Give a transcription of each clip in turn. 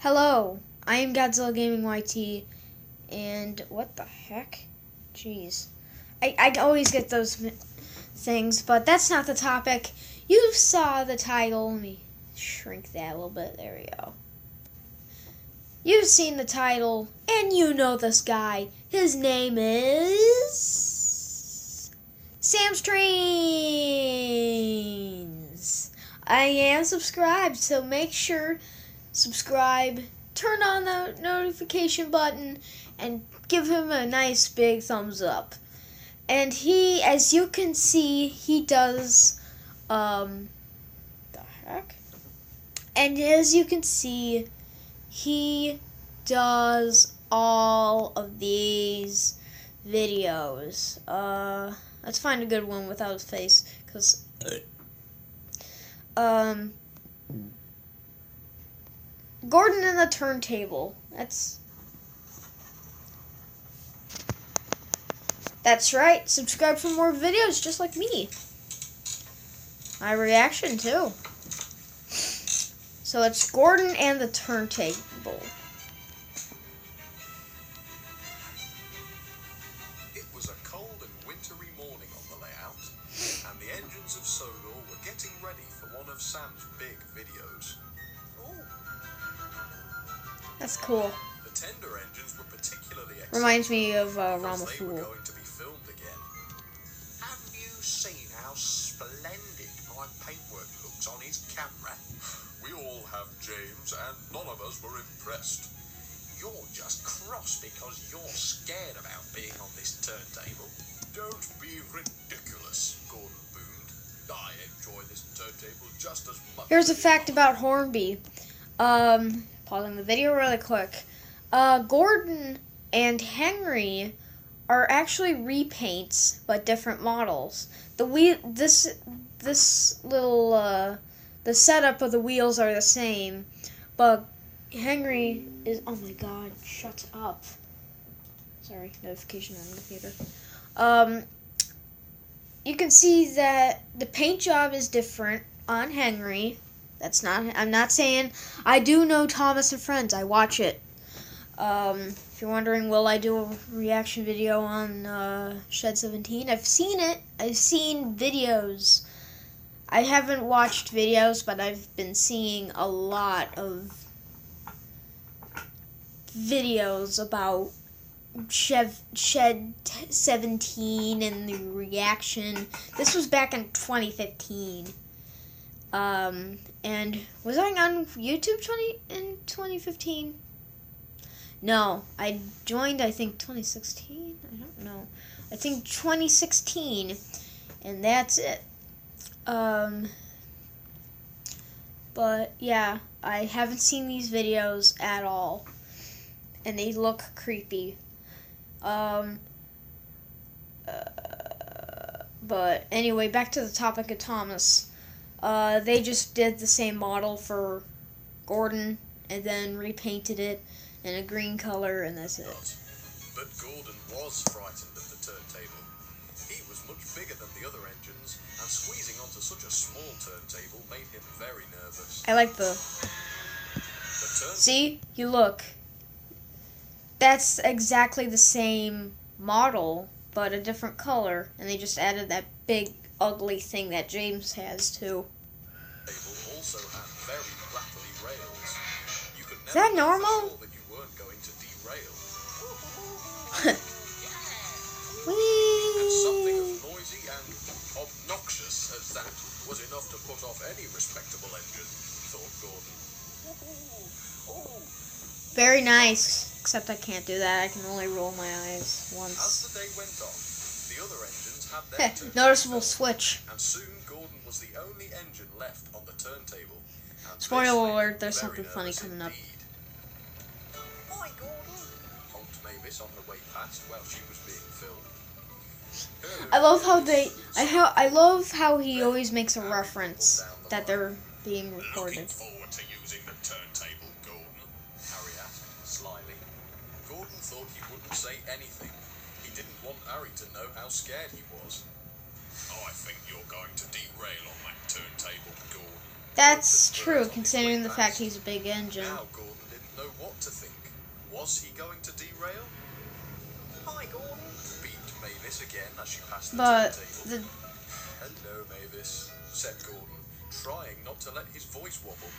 Hello, I am Godzilla Gaming YT, and what the heck? Jeez. I always get those things, but that's not the topic. You saw the title. Let me shrink that a little bit. There we go. You've seen the title, and you know this guy. His name is Samstrains. I am subscribed, so make sure subscribe, turn on the notification button, and give him a nice big thumbs up. And he, as you can see, he does, the heck? And as you can see, he does all of these videos. Let's find a good one without his face, because, Gordon and the Turntable. That's right. Subscribe for more videos just like me. My reaction too. So it's Gordon and the Turntable. It was a cold and wintry morning on the layout, and the engines of Sodor were getting ready for one of Sam's big videos. That's cool. The tender engines were particularly excited. Reminds me of because Rama they were Fool. going to be filmed again. Have you seen how splendid my paintwork looks on his camera? We all have, James, and none of us were impressed. You're just cross because you're scared about being on this turntable. Don't be ridiculous, Gordon boomed. I enjoy this turntable just as much. Here's a fact about Hornby. Pausing the video really quick. Gordon and Henry are actually repaints, but different models. The setup of the wheels are the same, but Henry is, oh my god, shut up. Sorry, notification on the computer. You can see that the paint job is different on Henry. I'm not saying, I do know Thomas and Friends, I watch it. If you're wondering, will I do a reaction video on Shed 17? I've seen it. I've seen videos. I haven't watched videos, but I've been seeing a lot of videos about Shed 17 and the reaction. This was back in 2015. And was I on YouTube in 2015? No, I joined, I think, 2016? I don't know. I think 2016, and that's it. But, yeah, I haven't seen these videos at all, and they look creepy. But, anyway, back to the topic of Thomas. They just did the same model for Gordon and then repainted it in a green color, and that's it. But Gordon was frightened of the turntable. He was much bigger than the other engines, and squeezing onto such a small turntable made him very nervous. I like see, you look. That's exactly the same model, but a different color, and they just added that big ugly thing that James has too. Also had very rattly rails. You could never Is that normal? be sure that you weren't going to derail. And something as noisy and obnoxious as that was enough to put off any respectable engine, thought Gordon. Very nice, except I can't do that. I can only roll my eyes once. As the day went on, the other engines had their turn. Noticeable switch. And soon Gordon was the only engine left on the turntable. Spoiler alert, there's something funny coming up. Hi, Gordon, honked Mavis on her way past while she was being filmed. I love I love how he always makes a reference that they're being recorded. Looking forward to using the turntable, Gordon, Harry asked slyly. Gordon thought he wouldn't say anything. He didn't want Harry to know how scared he was. I think you're going to derail on that turntable, Gordon. That's true, considering the fact he's a big engine. Now Gordon didn't know what to think. Was he going to derail? Hi, Gordon, beamed Mavis again as she passed the turntable. Hello, Mavis, said Gordon, trying not to let his voice wobble.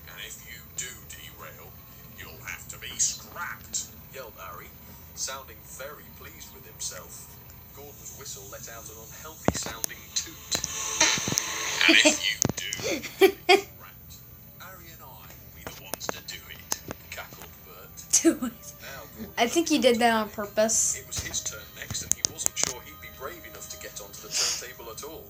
And if you do derail, you'll have to be scrapped, yelled Harry, sounding very pleased with himself. Gordon's whistle let out an unhealthy-sounding toot. And if you do scrapped, Harry and I will be the ones to do it, cackled Bert. I think he did that on purpose. It was his turn next, and he wasn't sure he'd be brave enough to get onto the turntable at all.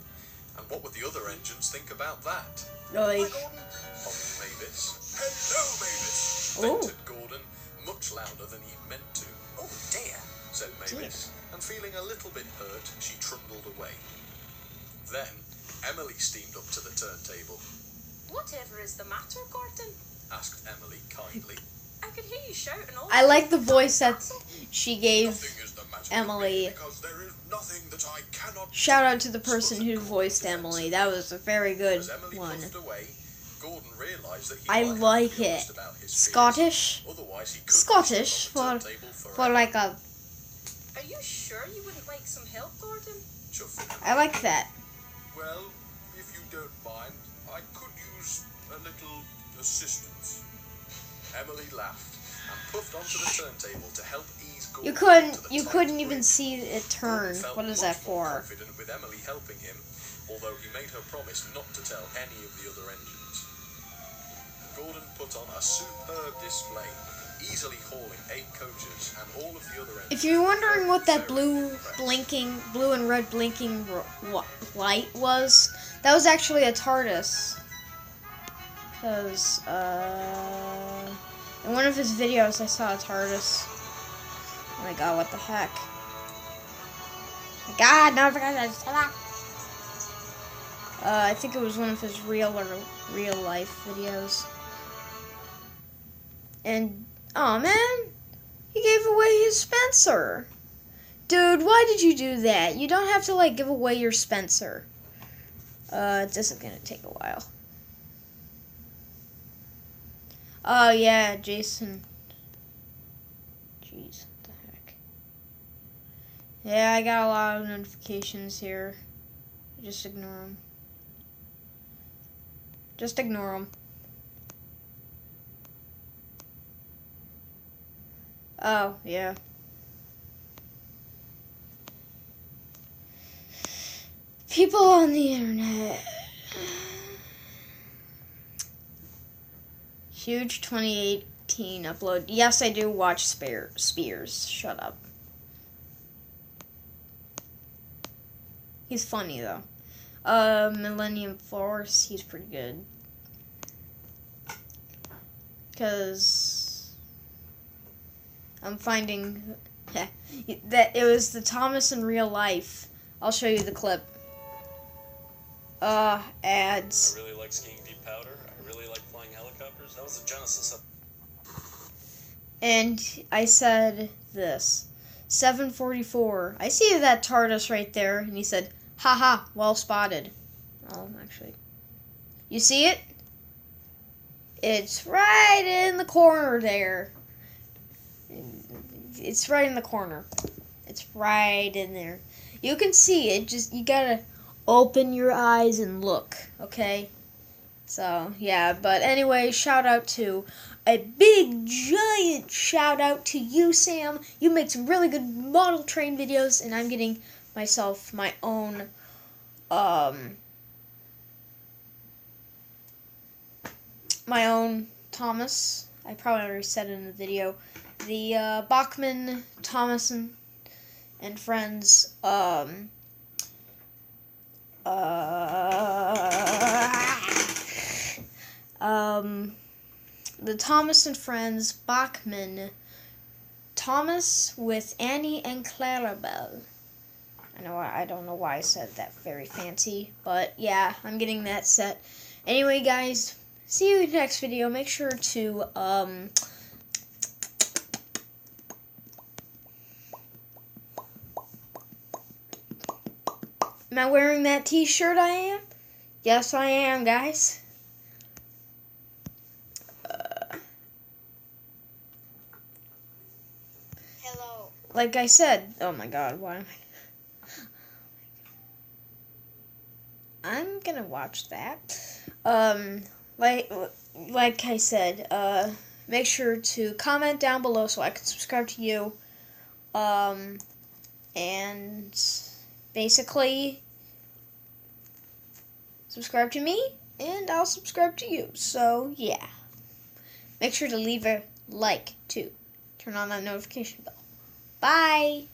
And what would the other engines think about that? Really? Hi, Gordon, honked Mavis. Hello, Mavis, vented Gordon, much louder than he'd meant to. Oh dear, said Mavis, and feeling a little bit hurt, she trundled away. Then Emily steamed up to the turntable. Whatever is the matter, Gordon? Asked Emily kindly. I could hear you shouting all I like the voice that she gave Nothing is the matter Emily. with me, because there is nothing that I cannot Shout out to the person who voiced Emily. That was a very good As Emily one. puffed away, Gordon realized that he I might have to like be it. honest about his fears. Scottish? Otherwise he could Scottish be stuck on for the turntable for forever. like a. Are you sure you wouldn't like some help, Gordon? Chuffed Emily. I like that. Well, if you don't mind, I could use a little assistance. Emily laughed and puffed onto the turntable to help ease Gordon You onto the you tight couldn't even bridge. see it turn. Gordon felt What is much that more for? confident with Emily helping him, although he made her promise not to tell any of the other engines. Gordon put on a superb display, easily hauling 8 coaches and all of the other engines. If you're wondering what that very impressed. blue and red blinking light was, that was actually a TARDIS. Because, in one of his videos I saw a TARDIS. Oh my god, what the heck. My god, no, I forgot to say that. I think it was one of his real life videos. And, oh man, he gave away his Spencer. Dude, why did you do that? You don't have to, like, give away your Spencer. This is gonna take a while. Oh, yeah, Jason. Jeez, what the heck. Yeah, I got a lot of notifications here. Just ignore them. Just ignore them. Oh, yeah. People on the internet. Huge 2018 upload. Yes, I do watch Spears. Shut up. He's funny, though. Millennium Force, he's pretty good. Because I'm finding that it was the Thomas in real life. I'll show you the clip. Ads. I really like skiing deep powder. I really like flying helicopters. That was the genesis of... And I said this. 744. I see that TARDIS right there. And he said, haha, well spotted. Oh, actually. You see it? It's right in the corner there. It's right in the corner. It's right in there. You can see it. Just, you gotta open your eyes and look, okay? So, yeah, but anyway, shout out to a big, giant shout out to you, Sam. You make some really good model train videos, and I'm getting myself my own, Thomas. I probably already said it in the video. The, Bachman, Thomas, and Friends, the Thomas and Friends Bachman, Thomas with Annie and Clarabelle. I don't know why I said that very fancy, but yeah, I'm getting that set. Anyway, guys, see you in the next video. Make sure to am I wearing that t-shirt I am? Yes, I am, guys. like I said, oh my god, why am I'm gonna watch that. Like I said, make sure to comment down below so I can subscribe to you. And basically subscribe to me and I'll subscribe to you. So yeah. Make sure to leave a like too. Turn on that notification bell. Bye.